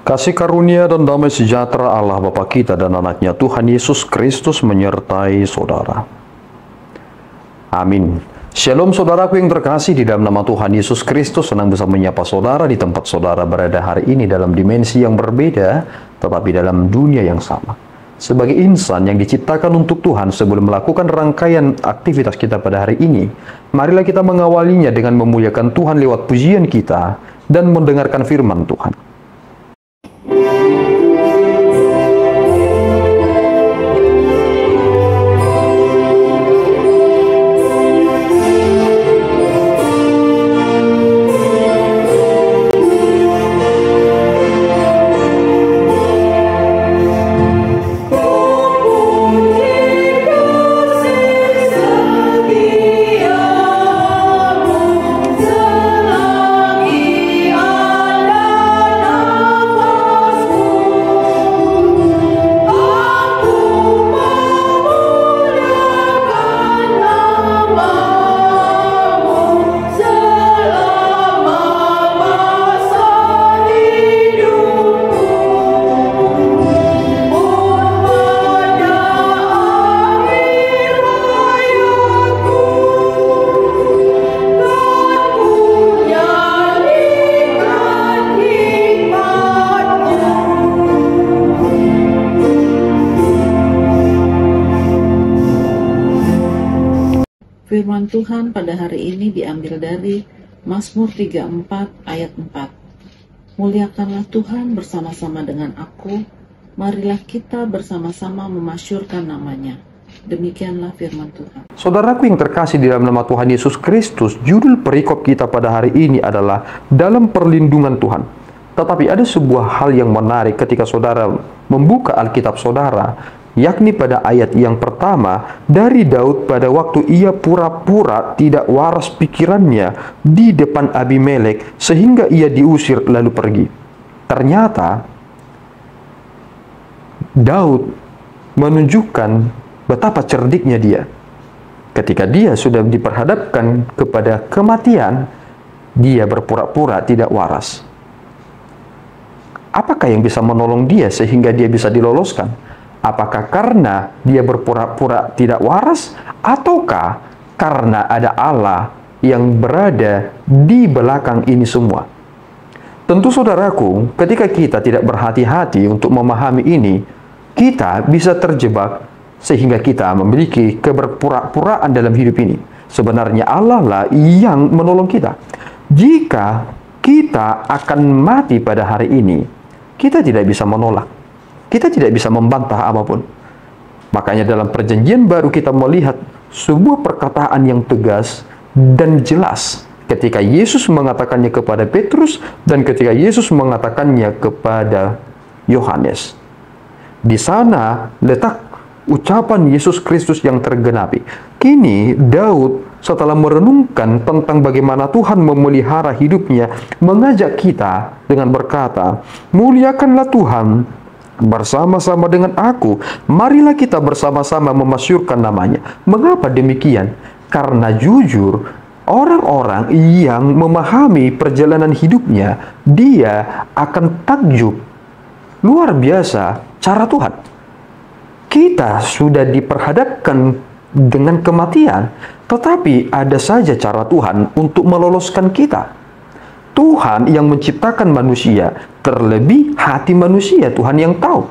Kasih karunia dan damai sejahtera Allah Bapa kita dan anaknya Tuhan Yesus Kristus menyertai saudara. Amin. Shalom saudaraku yang terkasih, di dalam nama Tuhan Yesus Kristus senang bisa menyapa saudara di tempat saudara berada hari ini dalam dimensi yang berbeda, tetapi dalam dunia yang sama. Sebagai insan yang diciptakan untuk Tuhan, sebelum melakukan rangkaian aktivitas kita pada hari ini, marilah kita mengawalinya dengan memuliakan Tuhan lewat pujian kita dan mendengarkan firman Tuhan. Firman Tuhan pada hari ini diambil dari Mazmur 34 ayat 4. Muliakanlah Tuhan bersama-sama dengan aku, marilah kita bersama-sama memasyurkan namanya. Demikianlah firman Tuhan. Saudaraku yang terkasih di dalam nama Tuhan Yesus Kristus, judul perikop kita pada hari ini adalah dalam perlindungan Tuhan. Tetapi ada sebuah hal yang menarik ketika saudara membuka Alkitab saudara, yakni pada ayat yang pertama dari Daud pada waktu ia pura-pura tidak waras pikirannya di depan Abimelek sehingga ia diusir lalu pergi. Ternyata Daud menunjukkan betapa cerdiknya dia. Ketika dia sudah diperhadapkan kepada kematian, dia berpura-pura tidak waras. Apakah yang bisa menolong dia sehingga dia bisa diloloskan? Apakah karena dia berpura-pura tidak waras, ataukah karena ada Allah yang berada di belakang ini semua? Tentu saudaraku, ketika kita tidak berhati-hati untuk memahami ini, kita bisa terjebak sehingga kita memiliki keberpura-puraan dalam hidup ini. Sebenarnya Allah lah yang menolong kita. Jika kita akan mati pada hari ini, kita tidak bisa menolak. Kita tidak bisa membantah apapun. Makanya dalam perjanjian baru kita melihat sebuah perkataan yang tegas dan jelas ketika Yesus mengatakannya kepada Petrus dan ketika Yesus mengatakannya kepada Yohanes. Di sana letak ucapan Yesus Kristus yang tergenapi. Kini Daud setelah merenungkan tentang bagaimana Tuhan memelihara hidupnya, mengajak kita dengan berkata, "Muliakanlah Tuhan bersama-sama dengan aku, marilah kita bersama-sama memasyurkan namanya." Mengapa demikian? Karena jujur, orang-orang yang memahami perjalanan hidupnya, dia akan takjub luar biasa cara Tuhan. Kita sudah diperhadapkan dengan kematian, tetapi ada saja cara Tuhan untuk meloloskan kita. Tuhan yang menciptakan manusia, terlebih hati manusia, Tuhan yang tahu.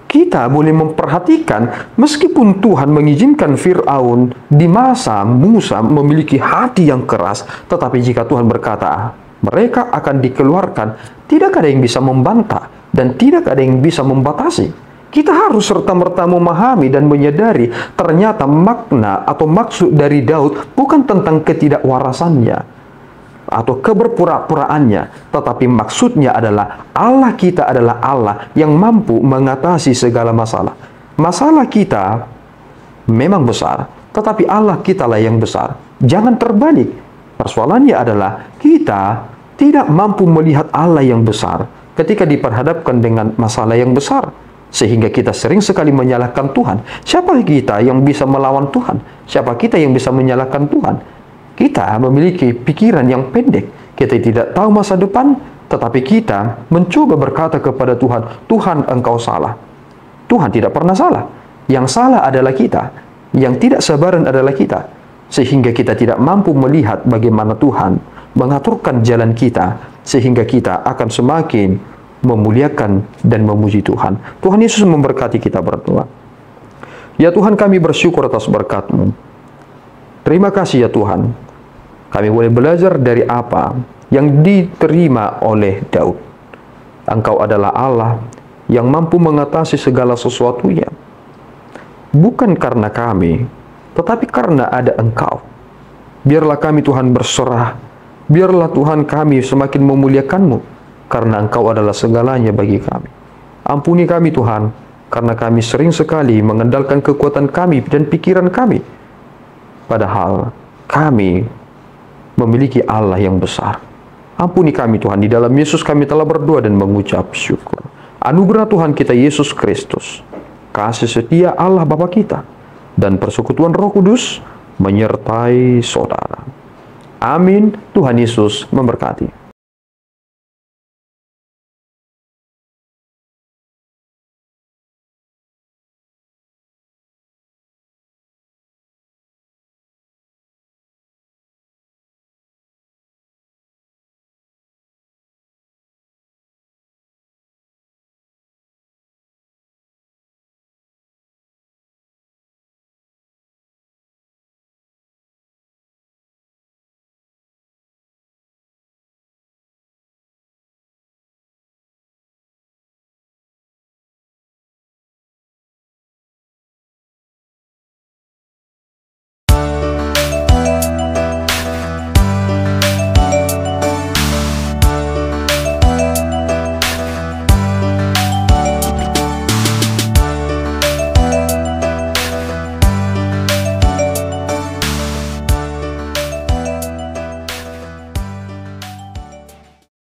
Kita boleh memperhatikan, meskipun Tuhan mengizinkan Fir'aun di masa Musa memiliki hati yang keras, tetapi jika Tuhan berkata, mereka akan dikeluarkan, tidak ada yang bisa membantah, dan tidak ada yang bisa membatasi. Kita harus serta-merta memahami dan menyadari, ternyata makna atau maksud dari Daud bukan tentang ketidakwarasannya atau keberpura-puraannya, tetapi maksudnya adalah Allah kita adalah Allah yang mampu mengatasi segala masalah. Masalah kita memang besar, tetapi Allah kita lah yang besar. Jangan terbalik. Persoalannya adalah kita tidak mampu melihat Allah yang besar ketika diperhadapkan dengan masalah yang besar. Sehingga kita sering sekali menyalahkan Tuhan. Siapa kita yang bisa melawan Tuhan? Siapa kita yang bisa menyalahkan Tuhan? Kita memiliki pikiran yang pendek. Kita tidak tahu masa depan. Tetapi kita mencoba berkata kepada Tuhan, Tuhan engkau salah. Tuhan tidak pernah salah. Yang salah adalah kita. Yang tidak sabaran adalah kita. Sehingga kita tidak mampu melihat bagaimana Tuhan mengaturkan jalan kita, sehingga kita akan semakin memuliakan dan memuji Tuhan. Tuhan Yesus memberkati kita berdua. Ya Tuhan, kami bersyukur atas berkat-Mu. Terima kasih ya Tuhan. Kami boleh belajar dari apa yang diterima oleh Daud. Engkau adalah Allah yang mampu mengatasi segala sesuatunya. Bukan karena kami, tetapi karena ada Engkau. Biarlah kami Tuhan berserah. Biarlah Tuhan kami semakin memuliakan-Mu, karena Engkau adalah segalanya bagi kami. Ampuni kami Tuhan, karena kami sering sekali mengandalkan kekuatan kami dan pikiran kami. Padahal kami memiliki Allah yang besar. Ampuni kami Tuhan, di dalam Yesus kami telah berdoa dan mengucap syukur. Anugerah Tuhan kita Yesus Kristus, kasih setia Allah Bapa kita, dan persekutuan Roh Kudus menyertai saudara. Amin. Tuhan Yesus memberkati.